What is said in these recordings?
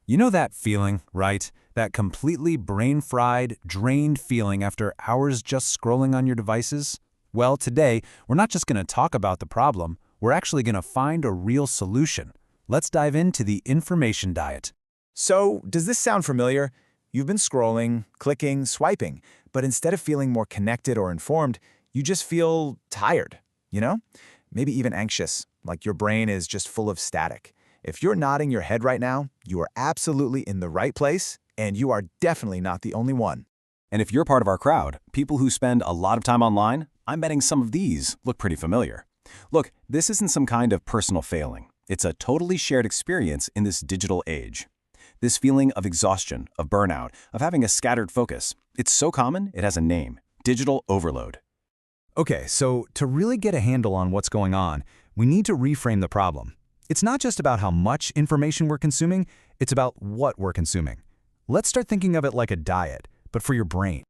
You know that feeling, right? That completely brain-fried, drained feeling after hours just scrolling on your devices? Well, today, we're not just going to talk about the problem, we're actually going to find a real solution. Let's dive into the information diet. So, does this sound familiar? You've been scrolling, clicking, swiping, but instead of feeling more connected or informed, you just feel tired, you know? Maybe even anxious, like your brain is just full of static. If you're nodding your head right now, you are absolutely in the right place, and you are definitely not the only one. And if you're part of our crowd, people who spend a lot of time online, I'm betting some of these look pretty familiar. Look, this isn't some kind of personal failing. It's a totally shared experience in this digital age. This feeling of exhaustion, of burnout, of having a scattered focus, it's so common, it has a name: digital overload. Okay, so to really get a handle on what's going on, we need to reframe the problem. It's not just about how much information we're consuming, it's about what we're consuming. Let's start thinking of it like a diet, but for your brain.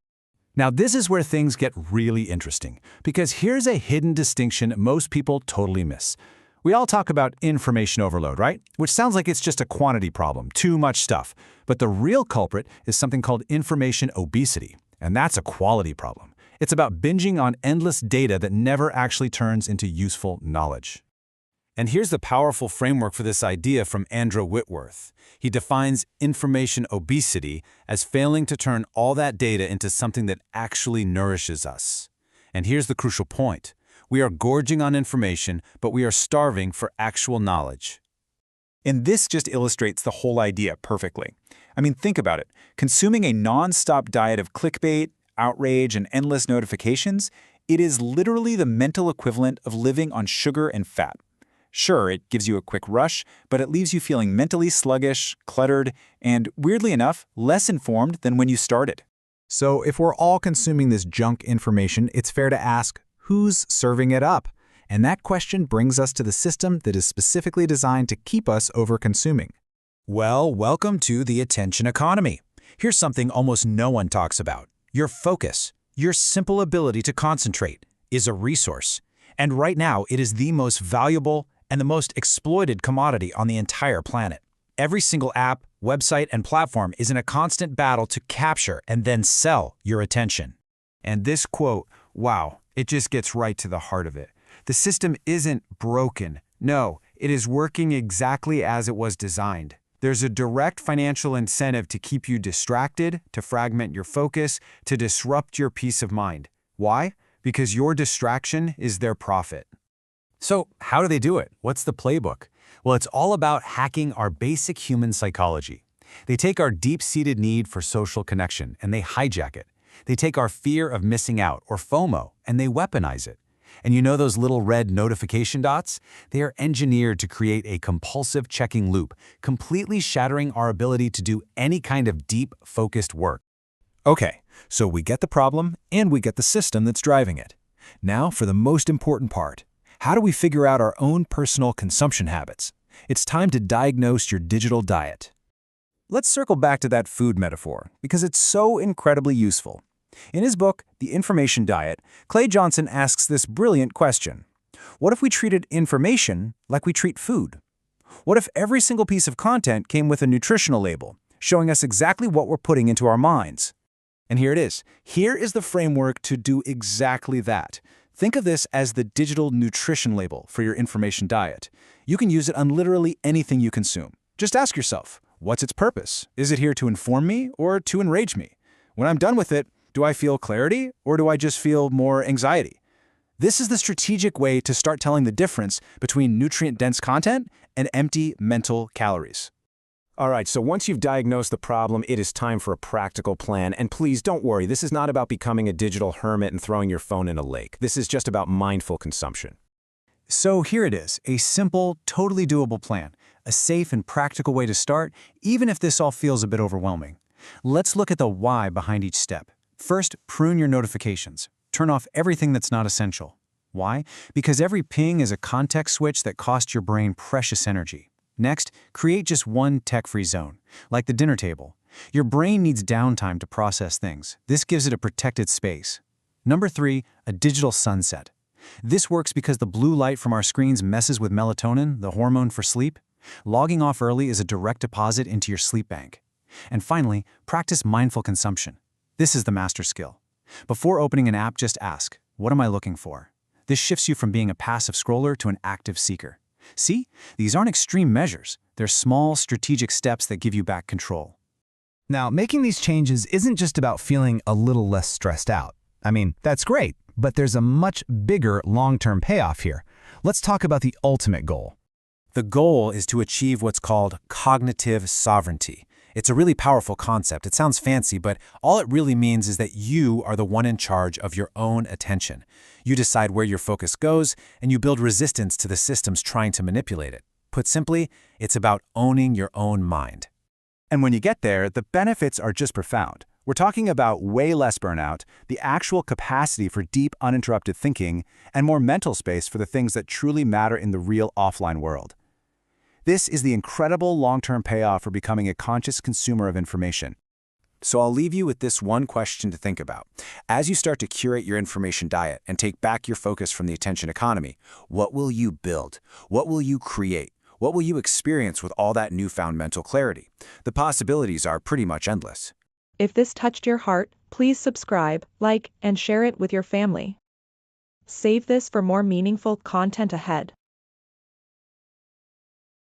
Now, this is where things get really interesting, because here's a hidden distinction most people totally miss. We all talk about information overload, right? Which sounds like it's just a quantity problem, too much stuff. But the real culprit is something called information obesity, and that's a quality problem. It's about binging on endless data that never actually turns into useful knowledge. And here's the powerful framework for this idea from Andrew Whitworth. He defines information obesity as failing to turn all that data into something that actually nourishes us. And here's the crucial point. We are gorging on information, but we are starving for actual knowledge. And this just illustrates the whole idea perfectly. I mean, think about it. Consuming a non-stop diet of clickbait, outrage, and endless notifications, it is literally the mental equivalent of living on sugar and fat. Sure, it gives you a quick rush, but it leaves you feeling mentally sluggish, cluttered, and, weirdly enough, less informed than when you started. So if we're all consuming this junk information, it's fair to ask, who's serving it up? And that question brings us to the system that is specifically designed to keep us over-consuming. Well, welcome to the attention economy. Here's something almost no one talks about. Your focus, your simple ability to concentrate, is a resource. And right now, it is the most valuable and the most exploited commodity on the entire planet. Every single app, website, and platform is in a constant battle to capture and then sell your attention. And this quote, wow, it just gets right to the heart of it. The system isn't broken. No, it is working exactly as it was designed. There's a direct financial incentive to keep you distracted, to fragment your focus, to disrupt your peace of mind. Why? Because your distraction is their profit. So how do they do it? What's the playbook? Well, it's all about hacking our basic human psychology. They take our deep-seated need for social connection and they hijack it. They take our fear of missing out, or FOMO, and they weaponize it. And you know those little red notification dots? They are engineered to create a compulsive checking loop, completely shattering our ability to do any kind of deep, focused work. Okay, so we get the problem and we get the system that's driving it. Now for the most important part. How do we figure out our own personal consumption habits? It's time to diagnose your digital diet. Let's circle back to that food metaphor, because it's so incredibly useful. In his book, The Information Diet, Clay Johnson asks this brilliant question. What if we treated information like we treat food? What if every single piece of content came with a nutritional label, showing us exactly what we're putting into our minds? And here it is. Here is the framework to do exactly that. Think of this as the digital nutrition label for your information diet. You can use it on literally anything you consume. Just ask yourself, what's its purpose? Is it here to inform me or to enrage me? When I'm done with it, do I feel clarity or do I just feel more anxiety? This is the strategic way to start telling the difference between nutrient-dense content and empty mental calories. All right, so once you've diagnosed the problem, it is time for a practical plan. And please don't worry, this is not about becoming a digital hermit and throwing your phone in a lake. This is just about mindful consumption. So here it is, a simple, totally doable plan, a safe and practical way to start, even if this all feels a bit overwhelming. Let's look at the why behind each step. First, prune your notifications. Turn off everything that's not essential. Why? Because every ping is a context switch that costs your brain precious energy. Next, create just one tech-free zone, like the dinner table. Your brain needs downtime to process things. This gives it a protected space. Number 3, a digital sunset. This works because the blue light from our screens messes with melatonin, the hormone for sleep. Logging off early is a direct deposit into your sleep bank. And finally, practice mindful consumption. This is the master skill. Before opening an app, just ask, what am I looking for? This shifts you from being a passive scroller to an active seeker. See, these aren't extreme measures. They're small, strategic steps that give you back control. Now, making these changes isn't just about feeling a little less stressed out. I mean, that's great, but there's a much bigger long-term payoff here. Let's talk about the ultimate goal. The goal is to achieve what's called cognitive sovereignty. It's a really powerful concept. It sounds fancy, but all it really means is that you are the one in charge of your own attention. You decide where your focus goes, and you build resistance to the systems trying to manipulate it. Put simply, it's about owning your own mind. And when you get there, the benefits are just profound. We're talking about way less burnout, the actual capacity for deep, uninterrupted thinking, and more mental space for the things that truly matter in the real offline world. This is the incredible long-term payoff for becoming a conscious consumer of information. So I'll leave you with this one question to think about. As you start to curate your information diet and take back your focus from the attention economy, what will you build? What will you create? What will you experience with all that newfound mental clarity? The possibilities are pretty much endless. If this touched your heart, please subscribe, like, and share it with your family. Save this for more meaningful content ahead.